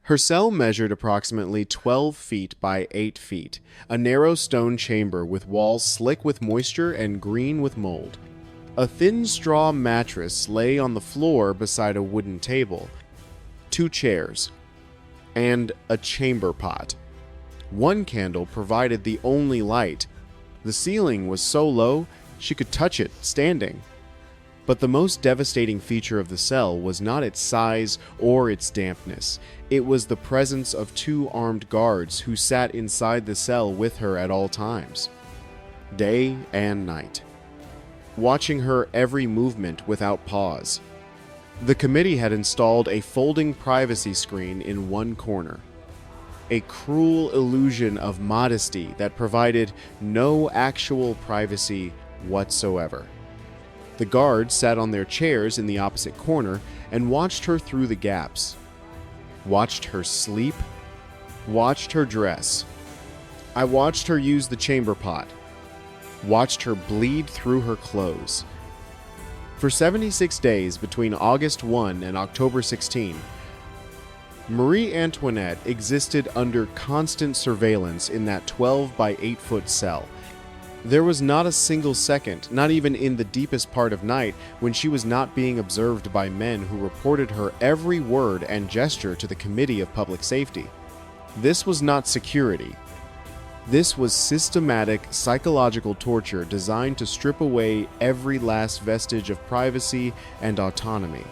Her cell measured approximately 12 feet by 8 feet, a narrow stone chamber with walls slick with moisture and green with mold. A thin straw mattress lay on the floor beside a wooden table, 2 chairs, and a chamber pot. One candle provided the only light. The ceiling was so low she could touch it standing. But the most devastating feature of the cell was not its size or its dampness. It was the presence of 2 armed guards who sat inside the cell with her at all times, day and night, watching her every movement without pause. The committee had installed a folding privacy screen in one corner, a cruel illusion of modesty that provided no actual privacy whatsoever. The guards sat on their chairs in the opposite corner and watched her through the gaps. Watched her sleep. Watched her dress. I watched her use the chamber pot. Watched her bleed through her clothes. For 76 days between August 1 and October 16, Marie Antoinette existed under constant surveillance in that 12 by 8 foot cell. There was not a single second, not even in the deepest part of night, when she was not being observed by men who reported her every word and gesture to the Committee of Public Safety. This was not security. This was systematic psychological torture designed to strip away every last vestige of privacy and autonomy,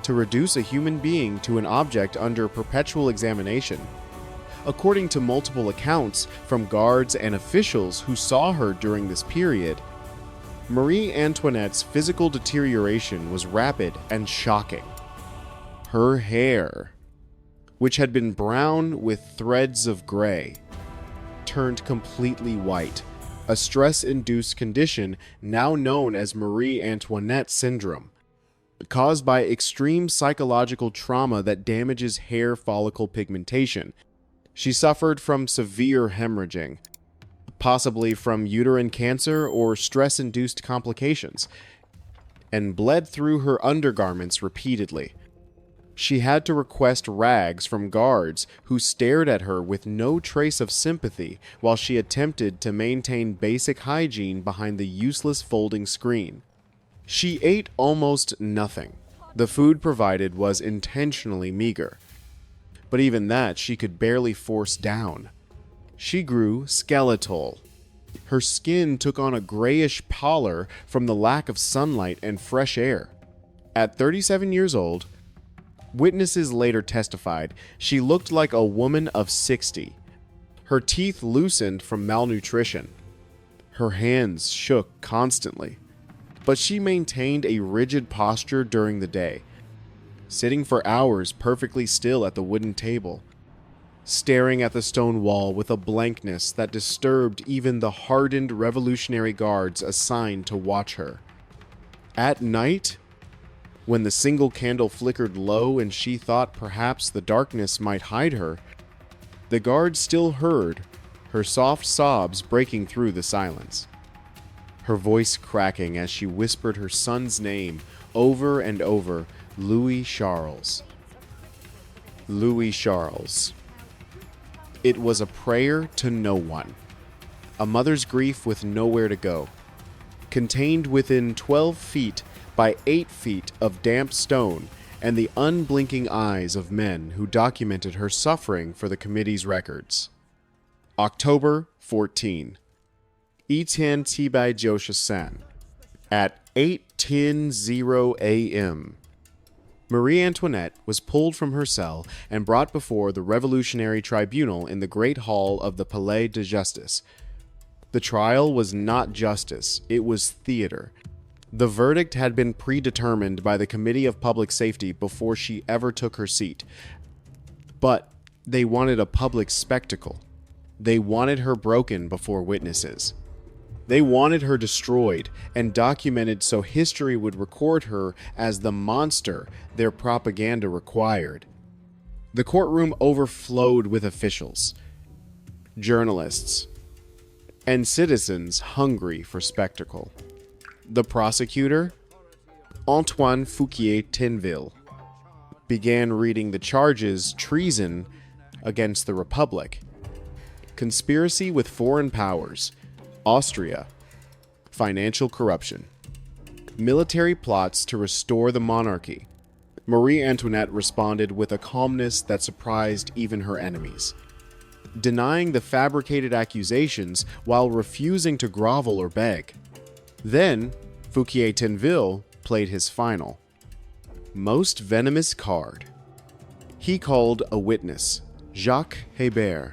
to reduce a human being to an object under perpetual examination. According to multiple accounts from guards and officials who saw her during this period, Marie Antoinette's physical deterioration was rapid and shocking. Her hair, which had been brown with threads of gray, turned completely white, a stress-induced condition now known as Marie Antoinette syndrome, caused by extreme psychological trauma that damages hair follicle pigmentation. She suffered from severe hemorrhaging, possibly from uterine cancer or stress-induced complications, and bled through her undergarments repeatedly. She had to request rags from guards who stared at her with no trace of sympathy while she attempted to maintain basic hygiene behind the useless folding screen. She ate almost nothing. The food provided was intentionally meager, but even that she could barely force down. She grew skeletal. Her skin took on a grayish pallor from the lack of sunlight and fresh air. At 37 years old, witnesses later testified she looked like a woman of 60. Her teeth loosened from malnutrition. Her hands shook constantly, but she maintained a rigid posture during the day, sitting for hours perfectly still at the wooden table, staring at the stone wall with a blankness that disturbed even the hardened Revolutionary Guards assigned to watch her. At night, when the single candle flickered low and she thought perhaps the darkness might hide her, the guards still heard her soft sobs breaking through the silence, her voice cracking as she whispered her son's name over and over, Louis Charles. Louis Charles. It was a prayer to no one, a mother's grief with nowhere to go, contained within 12 feet by 8 feet of damp stone and the unblinking eyes of men who documented her suffering for the committee's records. October 14. Etienne Tibai Joshasan. At 8:10 a.m., Marie Antoinette was pulled from her cell and brought before the Revolutionary Tribunal in the Great Hall of the Palais de Justice. The trial was not justice, it was theater. The verdict had been predetermined by the Committee of Public Safety before she ever took her seat. But they wanted a public spectacle. They wanted her broken before witnesses. They wanted her destroyed and documented so history would record her as the monster their propaganda required. The courtroom overflowed with officials, journalists, and citizens hungry for spectacle. The prosecutor, Antoine Fouquier-Tinville, began reading the charges: treason against the Republic, conspiracy with foreign powers, Austria, financial corruption, military plots to restore the monarchy. Marie Antoinette responded with a calmness that surprised even her enemies, denying the fabricated accusations while refusing to grovel or beg. Then, Fouquier-Tinville played his final, most venomous card. He called a witness, Jacques Hébert,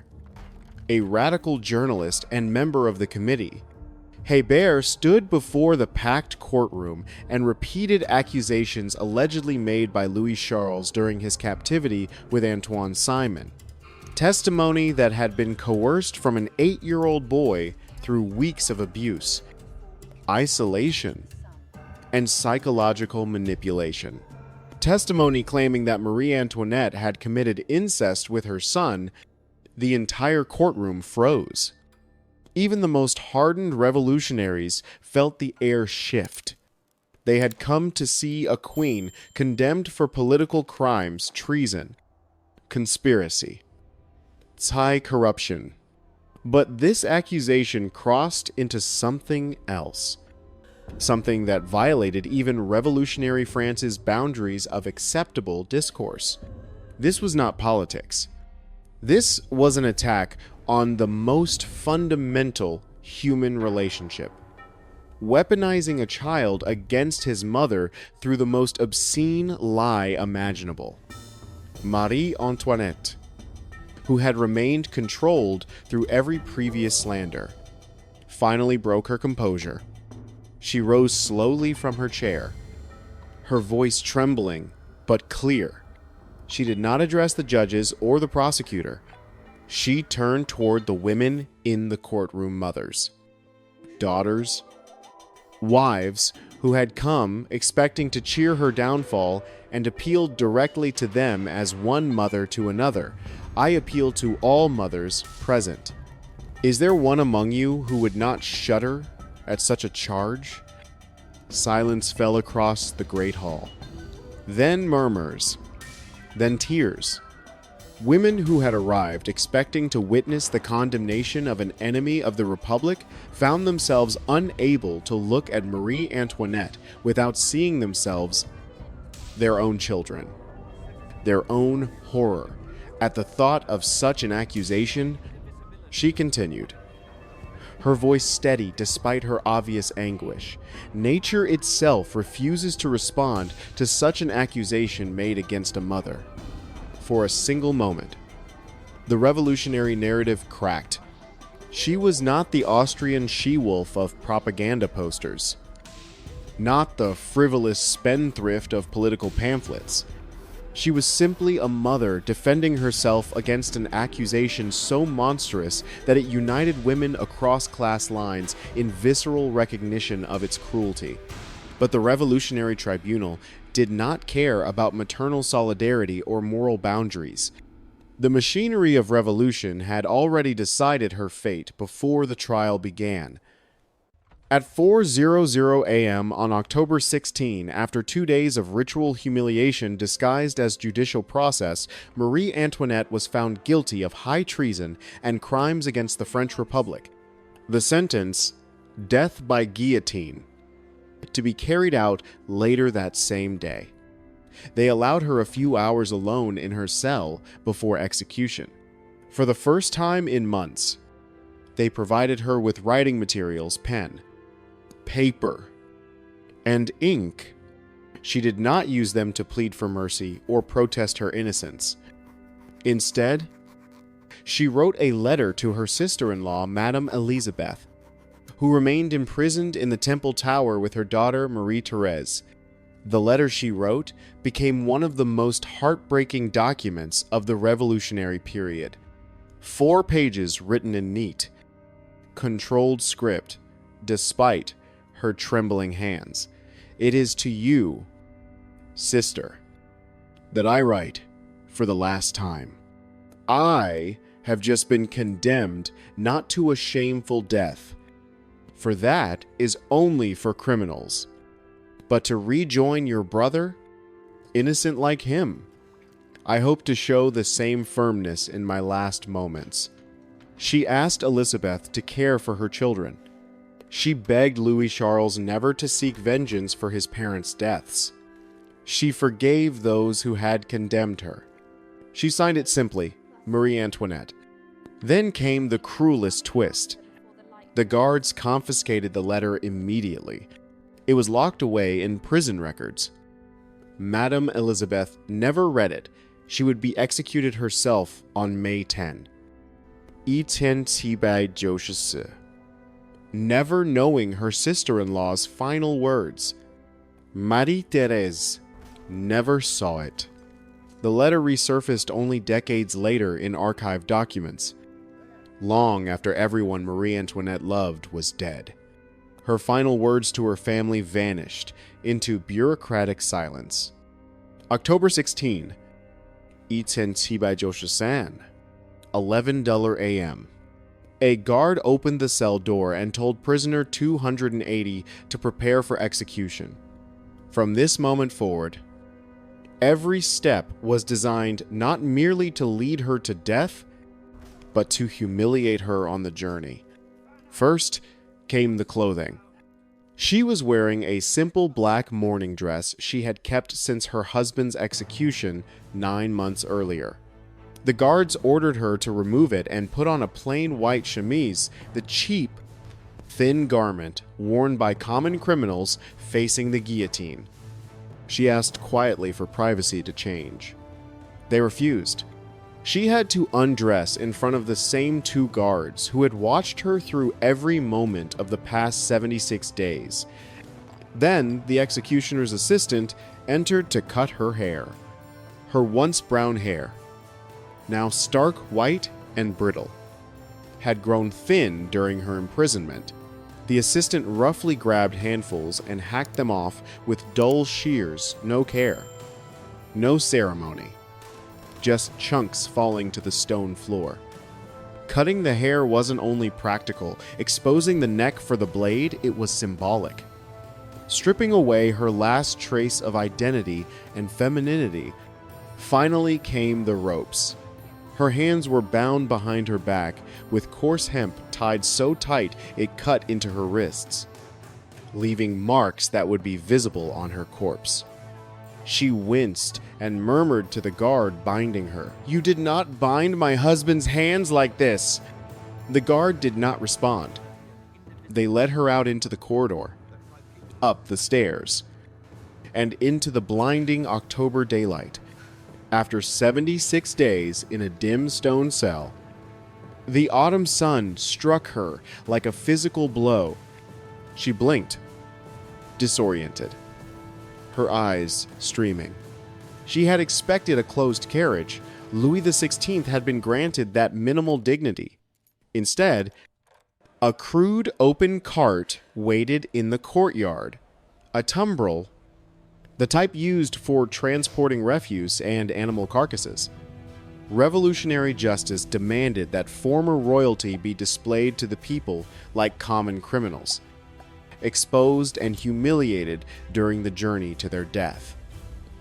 a radical journalist and member of the committee. Hébert stood before the packed courtroom and repeated accusations allegedly made by Louis Charles during his captivity with Antoine Simon. Testimony that had been coerced from an 8-year-old boy through weeks of abuse, isolation, and psychological manipulation. Testimony claiming that Marie Antoinette had committed incest with her son. The entire courtroom froze. Even the most hardened revolutionaries felt the air shift. They had come to see a queen condemned for political crimes, treason, conspiracy, high corruption. But this accusation crossed into something else. Something that violated even revolutionary France's boundaries of acceptable discourse. This was not politics. This was an attack on the most fundamental human relationship. Weaponizing a child against his mother through the most obscene lie imaginable. Marie Antoinette, who had remained controlled through every previous slander, finally broke her composure. She rose slowly from her chair, her voice trembling but clear. She did not address the judges or the prosecutor. She turned toward the women in the courtroom, mothers, daughters, wives who had come expecting to cheer her downfall, and appealed directly to them as one mother to another. I appeal to all mothers present. Is there one among you who would not shudder at such a charge? Silence fell across the great hall. Then murmurs. Then tears. Women who had arrived expecting to witness the condemnation of an enemy of the Republic found themselves unable to look at Marie Antoinette without seeing themselves, their own children, their own horror. At the thought of such an accusation, she continued, her voice steady despite her obvious anguish. Nature itself refuses to respond to such an accusation made against a mother. For a single moment, the revolutionary narrative cracked. She was not the Austrian she-wolf of propaganda posters, not the frivolous spendthrift of political pamphlets. She was simply a mother defending herself against an accusation so monstrous that it united women across class lines in visceral recognition of its cruelty. But the Revolutionary Tribunal did not care about maternal solidarity or moral boundaries. The machinery of revolution had already decided her fate before the trial began. At 4:00 a.m. on October 16, after 2 days of ritual humiliation disguised as judicial process, Marie Antoinette was found guilty of high treason and crimes against the French Republic. The sentence, death by guillotine, to be carried out later that same day. They allowed her a few hours alone in her cell before execution. For the first time in months, they provided her with writing materials, pen, paper, and ink. She did not use them to plead for mercy or protest her innocence. Instead, she wrote a letter to her sister-in-law, Madame Elizabeth, who remained imprisoned in the Temple Tower with her daughter Marie-Thérèse. The letter she wrote became one of the most heartbreaking documents of the revolutionary period. 4 pages written in neat, controlled script, despite her trembling hands. It is to you, sister, that I write for the last time. I have just been condemned not to a shameful death, for that is only for criminals, but to rejoin your brother, innocent like him. I hope to show the same firmness in my last moments. She asked Elizabeth to care for her children. She begged Louis Charles never to seek vengeance for his parents' deaths. She forgave those who had condemned her. She signed it simply, Marie Antoinette. Then came the cruelest twist. The guards confiscated the letter immediately. It was locked away in prison records. Madame Elizabeth never read it. She would be executed herself on May 10. Never knowing her sister-in-law's final words. Marie-Thérèse never saw it. The letter resurfaced only decades later in archived documents, long after everyone Marie Antoinette loved was dead. Her final words to her family vanished into bureaucratic silence. October 16, 11:00 a.m. A guard opened the cell door and told prisoner 280 to prepare for execution. From this moment forward, every step was designed not merely to lead her to death, but to humiliate her on the journey. First came the clothing. She was wearing a simple black mourning dress she had kept since her husband's execution 9 months earlier. The guards ordered her to remove it and put on a plain white chemise, the cheap, thin garment worn by common criminals facing the guillotine. She asked quietly for privacy to change. They refused. She had to undress in front of the same 2 guards who had watched her through every moment of the past 76 days. Then the executioner's assistant entered to cut her hair. Her once brown hair, now stark white and brittle, had grown thin during her imprisonment. The assistant roughly grabbed handfuls and hacked them off with dull shears, no care, no ceremony. Just chunks falling to the stone floor. Cutting the hair wasn't only practical, exposing the neck for the blade, it was symbolic. Stripping away her last trace of identity and femininity, finally came the ropes. Her hands were bound behind her back with coarse hemp tied so tight it cut into her wrists, leaving marks that would be visible on her corpse. She winced and murmured to the guard binding her, "You did not bind my husband's hands like this!" The guard did not respond. They led her out into the corridor, up the stairs, and into the blinding October daylight. After 76 days in a dim stone cell, the autumn sun struck her like a physical blow. She blinked, disoriented, her eyes streaming. She had expected a closed carriage. Louis XVI had been granted that minimal dignity. Instead, a crude open cart waited in the courtyard, a tumbril, the type used for transporting refuse and animal carcasses. Revolutionary justice demanded that former royalty be displayed to the people like common criminals, exposed and humiliated during the journey to their death.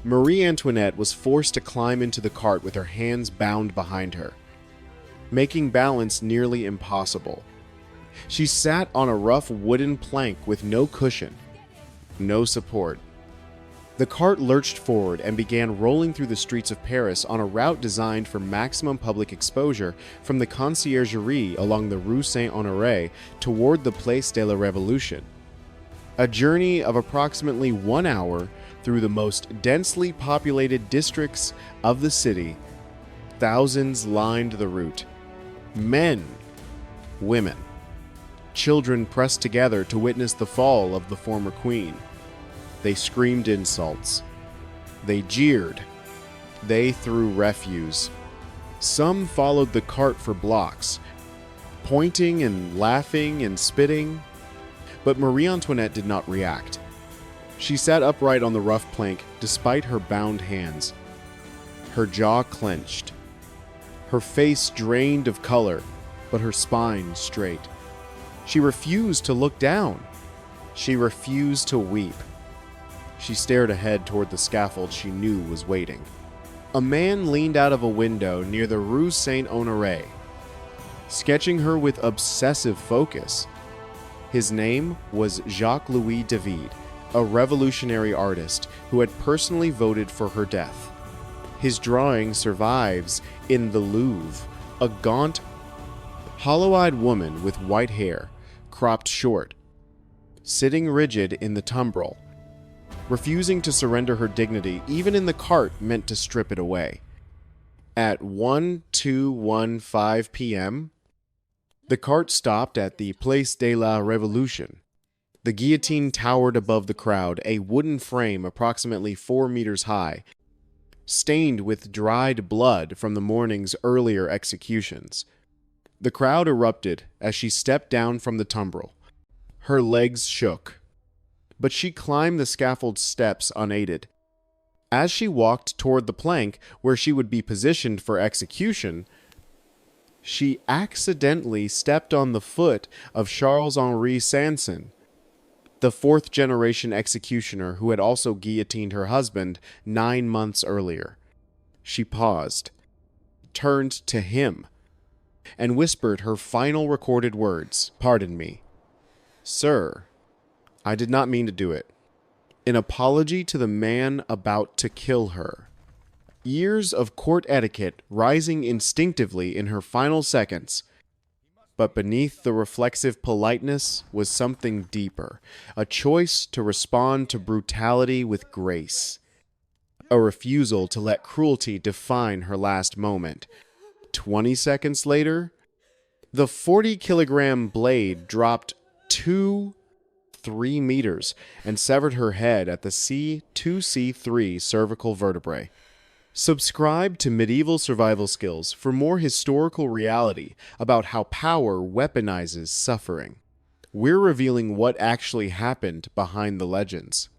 Marie Antoinette was forced to climb into the cart with her hands bound behind her, making balance nearly impossible. She sat on a rough wooden plank with no cushion, no support. The cart lurched forward and began rolling through the streets of Paris on a route designed for maximum public exposure from the Conciergerie along the Rue Saint-Honoré toward the Place de la Révolution. A journey of approximately 1 hour through the most densely populated districts of the city. Thousands lined the route. Men, women, children pressed together to witness the fall of the former queen. They screamed insults. They jeered. They threw refuse. Some followed the cart for blocks, pointing and laughing and spitting. But Marie Antoinette did not react. She sat upright on the rough plank despite her bound hands. Her jaw clenched. Her face drained of color, but her spine straight. She refused to look down. She refused to weep. She stared ahead toward the scaffold she knew was waiting. A man leaned out of a window near the Rue Saint-Honoré, sketching her with obsessive focus. His name was Jacques-Louis David, a revolutionary artist who had personally voted for her death. His drawing survives in the Louvre, a gaunt, hollow-eyed woman with white hair, cropped short, sitting rigid in the tumbrel, refusing to surrender her dignity even in the cart meant to strip it away. At 12:15 p.m., the cart stopped at the Place de la Révolution. The guillotine towered above the crowd, a wooden frame approximately 4 meters high, stained with dried blood from the morning's earlier executions. The crowd erupted as she stepped down from the tumbrel. Her legs shook, but she climbed the scaffold steps unaided. As she walked toward the plank where she would be positioned for execution, she accidentally stepped on the foot of Charles-Henri Sanson, the fourth-generation executioner who had also guillotined her husband 9 months earlier. She paused, turned to him, and whispered her final recorded words. "Pardon me, sir. I did not mean to do it." An apology to the man about to kill her. Years of court etiquette rising instinctively in her final seconds. But beneath the reflexive politeness was something deeper, a choice to respond to brutality with grace. A refusal to let cruelty define her last moment. 20 seconds later, the 40-kilogram blade dropped 3 meters and severed her head at the C2C3 cervical vertebrae. Subscribe to Medieval Survival Skills for more historical reality about how power weaponizes suffering. We're revealing what actually happened behind the legends.